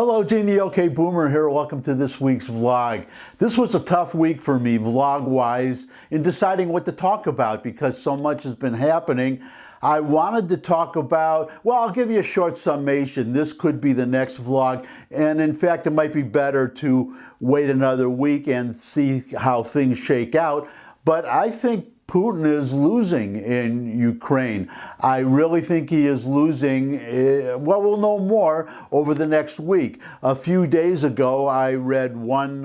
Hello, Gene, OK Boomer here. Welcome to this week's vlog. This was a tough week for me, vlog-wise, in deciding what to talk about because so much has been happening. I wanted to talk about, well, I'll give you a short summation. This could be the next vlog, and in fact, it might be better to wait another week and see how things shake out. But I think Putin is losing in Ukraine. I really think he is losing. Well, we'll know more over the next week. A few days ago, I read one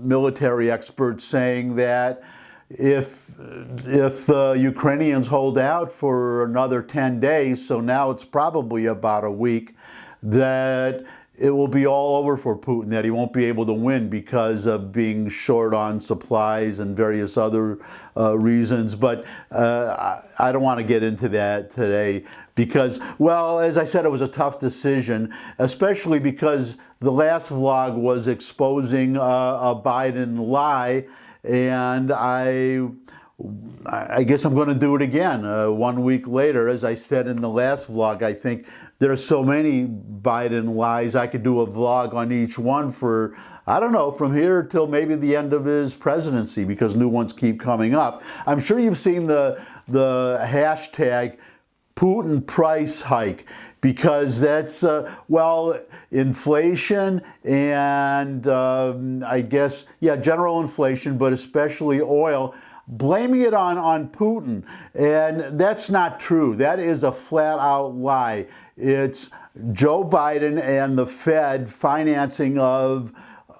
military expert saying that if the Ukrainians hold out for another 10 days, so now it's probably about a week, that it will be all over for Putin, that he won't be able to win because of being short on supplies and various other reasons. But I don't want to get into that today because, well, as I said, it was a tough decision, especially because the last vlog was exposing a Biden lie, and I guess I'm going to do it again 1 week later. As I said in the last vlog, I think there are so many Biden lies. I could do a vlog on each one for, I don't know, from here till maybe the end of his presidency because new ones keep coming up. I'm sure you've seen the hashtag Putin price hike because that's, well, inflation and I guess, yeah, general inflation, but especially oil, blaming it on Putin. And that's not true. That is a flat out lie. It's Joe Biden and the Fed financing of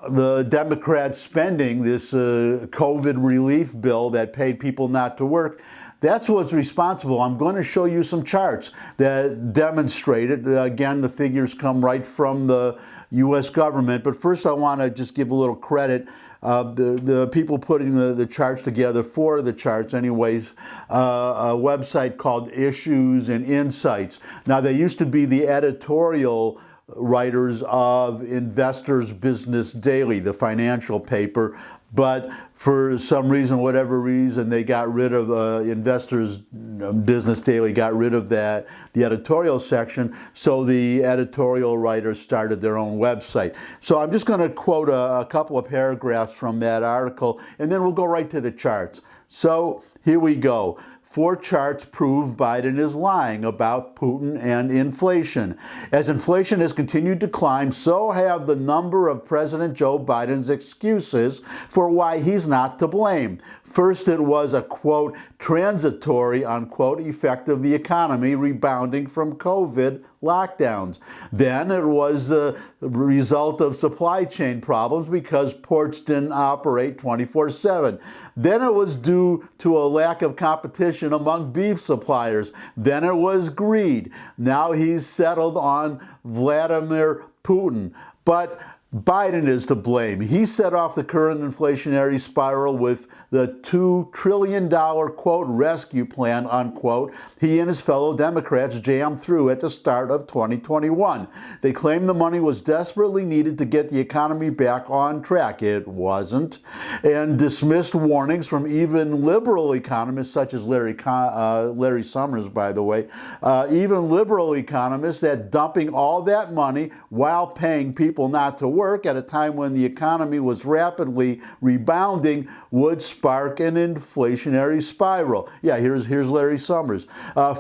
the Democrats spending this COVID relief bill that paid people not to work. That's what's responsible. I'm going to show you some charts that demonstrate it. Again, the figures come right from the U.S. government. But first, I want to just give a little credit. The people putting the charts together, for the charts anyways, a website called Issues and Insights. Now, they used to be the editorial writers of Investors Business Daily, the financial paper, but for some reason, whatever reason, they got rid of Investors Business Daily, got rid of that, the editorial section, so the editorial writers started their own website. So I'm just going to quote a couple of paragraphs from that article, and then we'll go right to the charts. So here we go. 4 charts prove Biden is lying about Putin and inflation. As inflation has continued to climb, so have the number of President Joe Biden's excuses for why he's not to blame. First, it was a, quote, transitory, unquote, effect of the economy rebounding from COVID lockdowns. Then it was the result of supply chain problems because ports didn't operate 24/7. Then it was due to a lack of competition among beef suppliers. Then it was greed. Now he's settled on Vladimir Putin. But Biden is to blame. He set off the current inflationary spiral with the $2 trillion, quote, rescue plan, unquote, he and his fellow Democrats jammed through at the start of 2021. They claimed the money was desperately needed to get the economy back on track. It wasn't. And dismissed warnings from even liberal economists, such as Larry Summers, by the way, even liberal economists, that dumping all that money while paying people not to work at a time when the economy was rapidly rebounding would spark an inflationary spiral. Yeah, here's Larry Summers.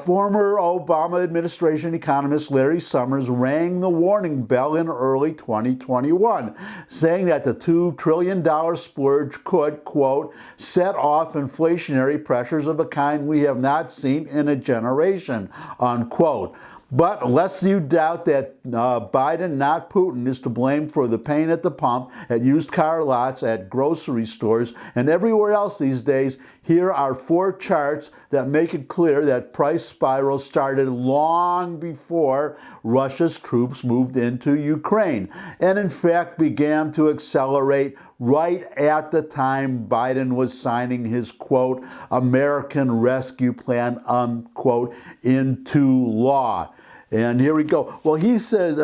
Former Obama administration economist Larry Summers rang the warning bell in early 2021, saying that the $2 trillion splurge could, quote, set off inflationary pressures of a kind we have not seen in a generation, unquote. But lest you doubt that Biden, not Putin, is to blame for the pain at the pump, at used car lots, at grocery stores, and everywhere else these days, here are 4 charts that make it clear that price spirals started long before Russia's troops moved into Ukraine, and in fact began to accelerate right at the time Biden was signing his, quote, American Rescue Plan, unquote, into law. And here we go. Well, he says,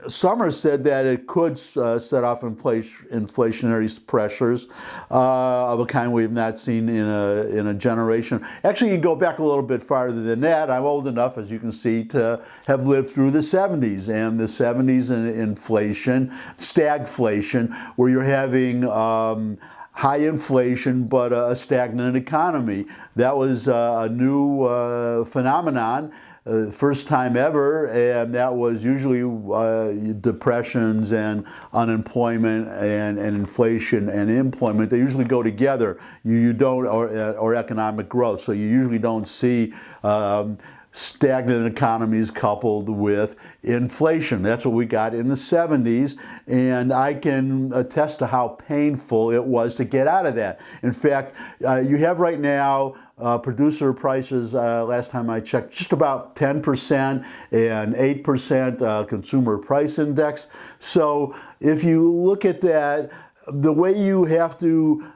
Summers said that it could set off inflationary pressures of a kind we've not seen in a generation. Actually, you go back a little bit farther than that. I'm old enough, as you can see, to have lived through the 70s, and the 70s inflation, stagflation, where you're having high inflation but a stagnant economy. That was a new phenomenon. First time ever, and that was usually depressions and unemployment and inflation and employment. They usually go together. You don't, or economic growth. So you usually don't see stagnant economies coupled with inflation. That's what we got in the 70s, and I can attest to how painful it was to get out of that. In fact, you have right now producer prices, last time I checked, just about 10% and 8% consumer price index. So if you look at that, the way you have to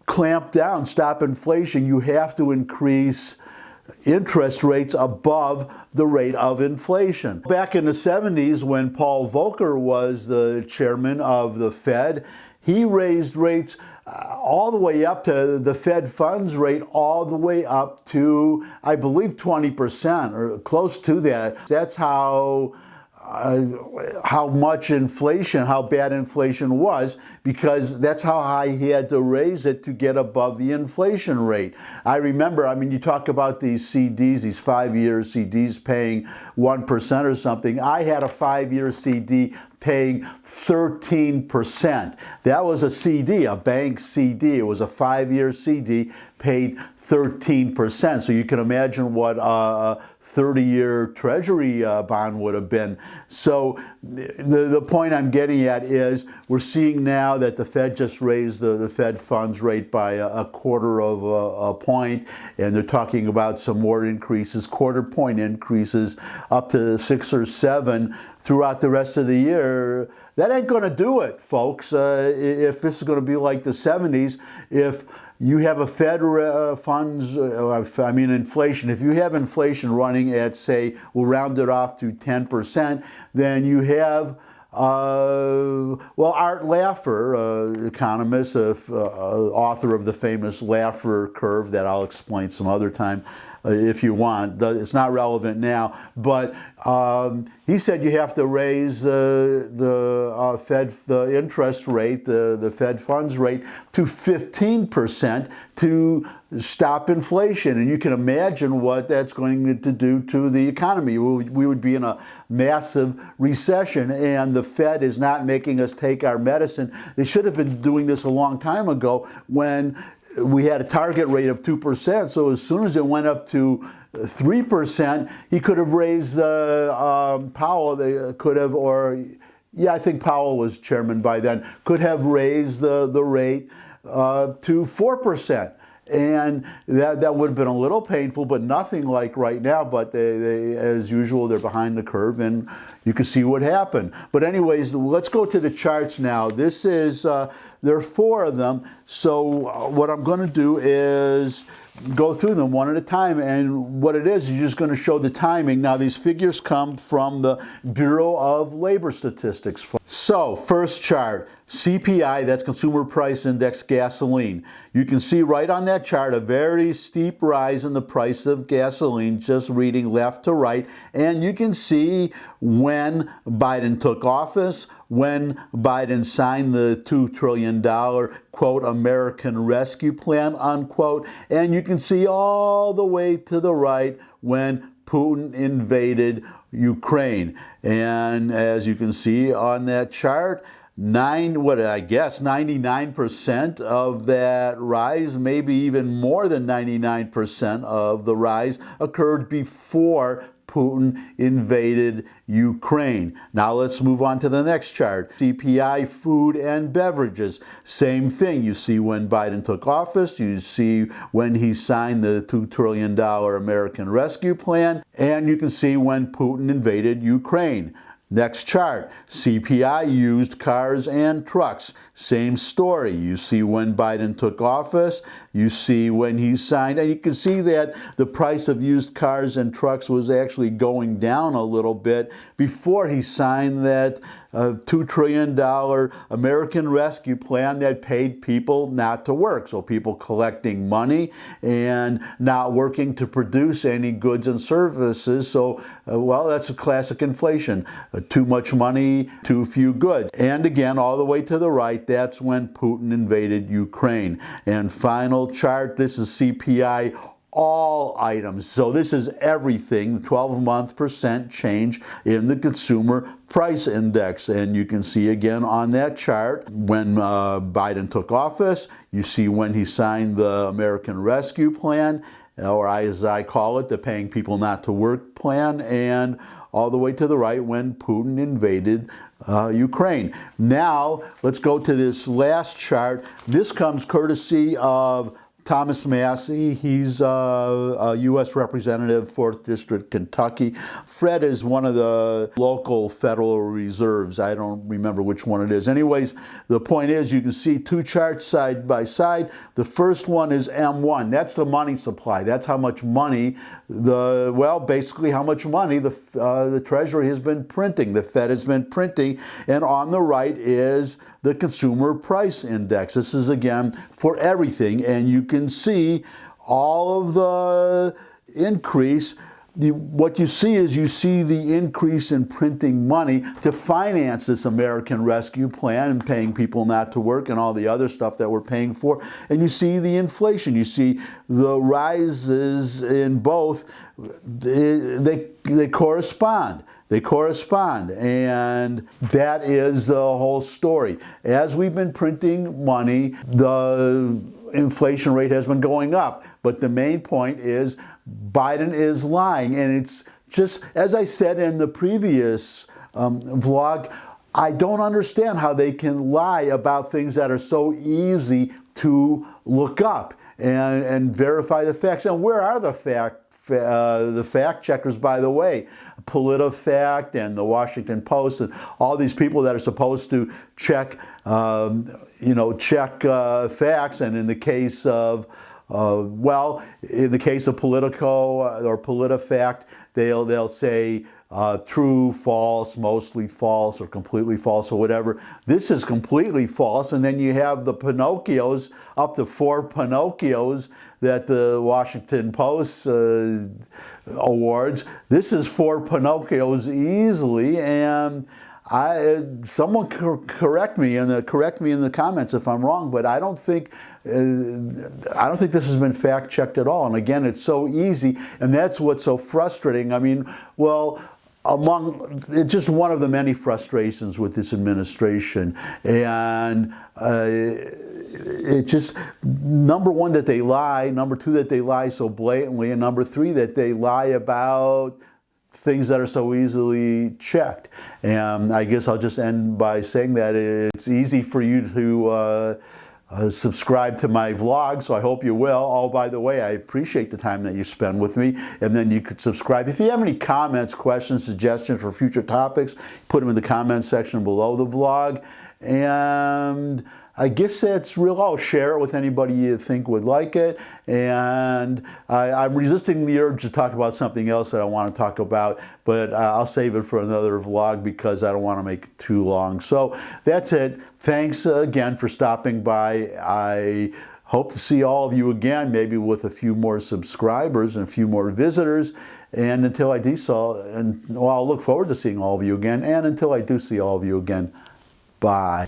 clamp down, stop inflation, you have to increase interest rates above the rate of inflation. Back in the 70s, when Paul Volcker was the chairman of the Fed, he raised rates all the way up to the Fed funds rate, all the way up to, I believe, 20% or close to that. That's how much inflation, how bad inflation was, because that's how high he had to raise it to get above the inflation rate. I remember, I mean, you talk about these CDs, these 5-year CDs paying 1% or something. I had a 5-year CD paying 13%. That was a CD, a bank CD. It was a 5-year CD, paid 13%. So you can imagine what a 30-year Treasury bond would have been. So the point I'm getting at is we're seeing now that the Fed just raised the Fed funds rate by a quarter of a point, and they're talking about some more increases, quarter-point increases, up to 6 or 7 throughout the rest of the year. That ain't going to do it, folks. If this is going to be like the 70s, if you have a Fed funds, inflation, if you have inflation running at, say, we'll round it off to 10%, then you have Art Laffer, economist, author of the famous Laffer curve that I'll explain some other time if you want. It's not relevant now, but he said you have to raise the interest rate, the Fed funds rate, to 15% to stop inflation. And you can imagine what that's going to do to the economy. We would be in a massive recession, and the Fed is not making us take our medicine. They should have been doing this a long time ago when we had a target rate of 2%, so as soon as it went up to 3%, he could have raised the Powell. They could have, I think Powell was chairman by then. Could have raised the rate to 4%. And that would have been a little painful, but nothing like right now. But they, as usual, they're behind the curve, and you can see what happened. But anyways, let's go to the charts now. This is, there are 4 of them. So what I'm going to do is go through them one at a time. And what it is you're just going to show the timing. Now, these figures come from the Bureau of Labor Statistics. So, first chart, CPI, that's Consumer Price Index, gasoline. You can see right on that chart a very steep rise in the price of gasoline, just reading left to right. And you can see when Biden took office, when Biden signed the $2 trillion, quote, American Rescue Plan, unquote. And you can see all the way to the right when Putin invaded Ukraine. And as you can see on that chart, 99% of that rise, maybe even more than 99% of the rise occurred before Putin invaded Ukraine. Now let's move on to the next chart. CPI, food and beverages. Same thing. You see when Biden took office, you see when he signed the $2 trillion American Rescue Plan, and you can see when Putin invaded Ukraine. Next chart, CPI, used cars and trucks. Same story. You see when Biden took office, you see when he signed, and you can see that the price of used cars and trucks was actually going down a little bit before he signed that $2 trillion American Rescue Plan that paid people not to work. So people collecting money and not working to produce any goods and services. So, well, that's a classic inflation. Too much money, too few goods. And again, all the way to the right, that's when Putin invaded Ukraine. And final chart, this is CPI, all items. So this is everything, 12-month percent change in the consumer price index. And you can see again on that chart when Biden took office, you see when he signed the American Rescue Plan, or as I call it, the paying people not to work plan, and all the way to the right when Putin invaded Ukraine. Now, let's go to this last chart. This comes courtesy of Thomas Massey. He's a U.S. Representative, 4th District, Kentucky. Fred is one of the local Federal Reserves. I don't remember which one it is. Anyways, the point is you can see two charts side by side. The first one is M1. That's the money supply. That's how much money basically how much money the Treasury has been printing, the Fed has been printing. And on the right is the Consumer Price Index. This is, again, for everything. And you can see all of the increase. What you see is the increase in printing money to finance this American Rescue Plan and paying people not to work and all the other stuff that we're paying for. And you see the inflation. You see the rises in both. They correspond. They correspond, and that is the whole story. As we've been printing money, the inflation rate has been going up, but the main point is Biden is lying, and it's just, as I said in the previous vlog, I don't understand how they can lie about things that are so easy to look up and verify the facts. And where are the fact checkers, by the way? PolitiFact and the Washington Post and all these people that are supposed to check facts. And in the case of in the case of Politico or PolitiFact, they'll say true, false, mostly false, or completely false, or whatever. This is completely false. And then you have the Pinocchios, up to 4 Pinocchios that the Washington Post awards. This is 4 Pinocchios easily, and someone correct me in the comments if I'm wrong, but I don't think this has been fact checked at all. And again, it's so easy, and that's what's so frustrating. I mean, it's just one of the many frustrations with this administration, and it's just, number one, that they lie, number two, that they lie so blatantly, and number three, that they lie about things that are so easily checked. And I guess I'll just end by saying that it's easy for you to subscribe to my vlog, so I hope you will. Oh, by the way, I appreciate the time that you spend with me, and then you could subscribe. If you have any comments, questions, suggestions for future topics, put them in the comments section below the vlog. And I guess that's real. I'll share it with anybody you think would like it. And I'm resisting the urge to talk about something else that I want to talk about, but I'll save it for another vlog because I don't want to make it too long. So that's it. Thanks again for stopping by. I hope to see all of you again, maybe with a few more subscribers and a few more visitors. And until I do so, I'll look forward to seeing all of you again. And until I do see all of you again, bye.